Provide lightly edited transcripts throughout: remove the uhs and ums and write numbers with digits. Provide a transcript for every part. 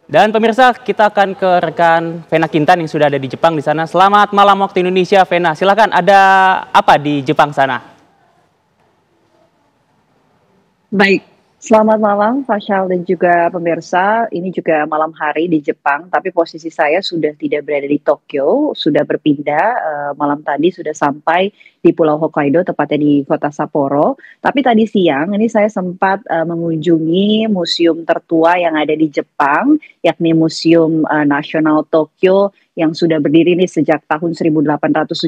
Dan pemirsa, kita akan ke rekan Vena Kintan yang sudah ada di Jepang di sana. Selamat malam waktu Indonesia, Vena. Silakan, ada apa di Jepang sana? Baik, selamat malam Fasyal dan juga pemirsa. Ini juga malam hari di Jepang, tapi posisi saya sudah tidak berada di Tokyo, sudah berpindah. Malam tadi sudah sampai di Pulau Hokkaido, tepatnya di kota Sapporo. Tapi tadi siang ini saya sempat mengunjungi museum tertua yang ada di Jepang, yakni Museum Nasional Tokyo yang sudah berdiri nih sejak tahun 1872.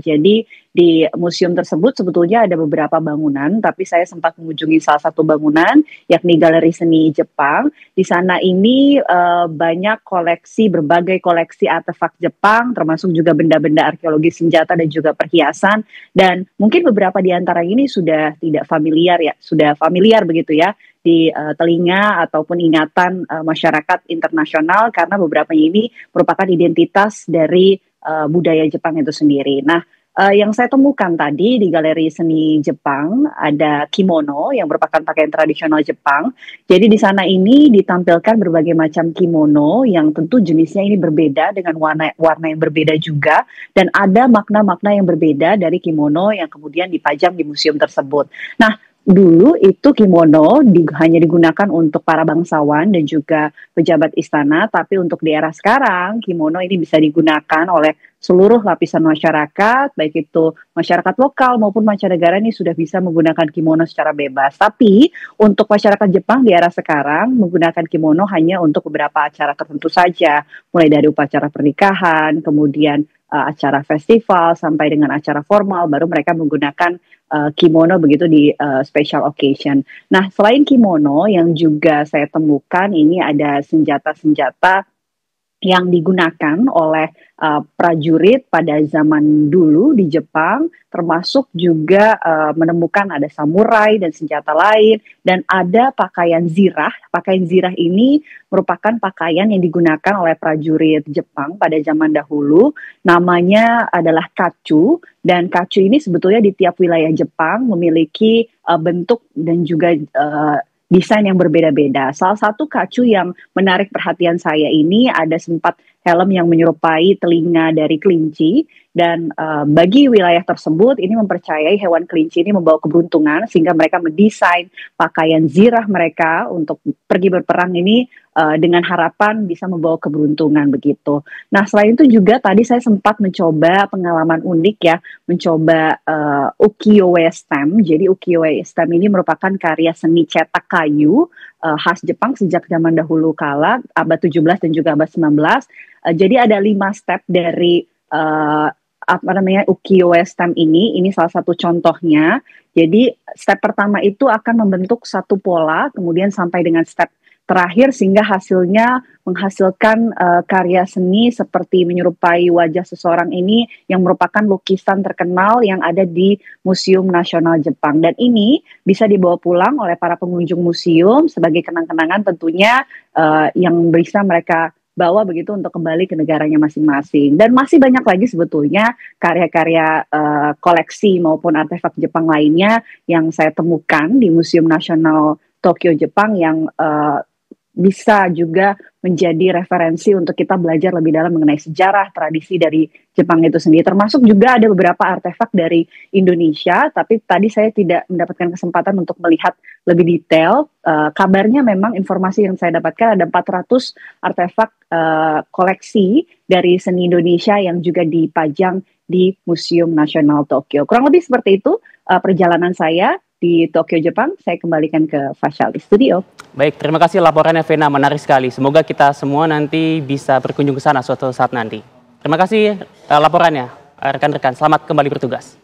Jadi di museum tersebut sebetulnya ada beberapa bangunan, tapi saya sempat mengunjungi salah satu bangunan, yakni Galeri Seni Jepang. Di sana ini banyak berbagai koleksi artefak Jepang, termasuk juga benda-benda arkeologi senjata dan juga perhiasan. Dan mungkin beberapa di antara ini sudah tidak familiar ya, sudah familiar begitu ya di telinga ataupun ingatan masyarakat internasional, karena beberapa ini merupakan identitas dari budaya Jepang itu sendiri. Nah, yang saya temukan tadi di Galeri Seni Jepang ada kimono yang merupakan pakaian tradisional Jepang. Jadi di sana ini ditampilkan berbagai macam kimono yang tentu jenisnya ini berbeda dengan warna yang berbeda juga, dan ada makna-makna yang berbeda dari kimono yang kemudian dipajang di museum tersebut. Nah, dulu itu kimono hanya digunakan untuk para bangsawan dan juga pejabat istana, tapi untuk di era sekarang kimono ini bisa digunakan oleh seluruh lapisan masyarakat, baik itu masyarakat lokal maupun mancanegara ini sudah bisa menggunakan kimono secara bebas. Tapi untuk masyarakat Jepang di era sekarang menggunakan kimono hanya untuk beberapa acara tertentu saja, mulai dari upacara pernikahan, kemudian acara festival sampai dengan acara formal, baru mereka menggunakan kimono begitu di special occasion. Nah, selain kimono yang juga saya temukan ini ada senjata-senjata yang digunakan oleh prajurit pada zaman dulu di Jepang, termasuk juga menemukan ada samurai dan senjata lain, dan ada pakaian zirah. Pakaian zirah ini merupakan pakaian yang digunakan oleh prajurit Jepang pada zaman dahulu. Namanya adalah kacu, dan kacu ini sebetulnya di tiap wilayah Jepang memiliki bentuk dan juga desain yang berbeda-beda. Salah satu kacu yang menarik perhatian saya ini ada sempat helm yang menyerupai telinga dari kelinci, dan bagi wilayah tersebut ini mempercayai hewan kelinci ini membawa keberuntungan, sehingga mereka mendesain pakaian zirah mereka untuk pergi berperang ini dengan harapan bisa membawa keberuntungan begitu. Nah, selain itu juga tadi saya sempat mencoba pengalaman unik ya, mencoba ukiyo-e stamp. Jadi ukiyo-e stamp ini merupakan karya seni cetak kayu khas Jepang sejak zaman dahulu kala, abad 17 dan juga abad 19. Jadi ada 5 step dari ukiyo-e stamp ini salah satu contohnya. Jadi step pertama itu akan membentuk satu pola, kemudian sampai dengan step terakhir sehingga hasilnya menghasilkan karya seni seperti menyerupai wajah seseorang ini yang merupakan lukisan terkenal yang ada di Museum Nasional Jepang. Dan ini bisa dibawa pulang oleh para pengunjung museum sebagai kenang-kenangan tentunya yang bisa mereka bawa begitu untuk kembali ke negaranya masing-masing. Dan masih banyak lagi sebetulnya karya-karya koleksi maupun artefak Jepang lainnya yang saya temukan di Museum Nasional Tokyo Jepang yang bisa juga menjadi referensi untuk kita belajar lebih dalam mengenai sejarah, tradisi dari Jepang itu sendiri. Termasuk juga ada beberapa artefak dari Indonesia, tapi tadi saya tidak mendapatkan kesempatan untuk melihat lebih detail. Kabarnya memang informasi yang saya dapatkan ada 400 artefak koleksi dari seni Indonesia yang juga dipajang di Museum Nasional Tokyo. Kurang lebih seperti itu perjalanan saya di Tokyo, Jepang. Saya kembalikan ke Fasyal di studio. Baik, terima kasih laporannya Vena, menarik sekali. Semoga kita semua nanti bisa berkunjung ke sana suatu saat nanti. Terima kasih laporannya, rekan-rekan. Selamat kembali bertugas.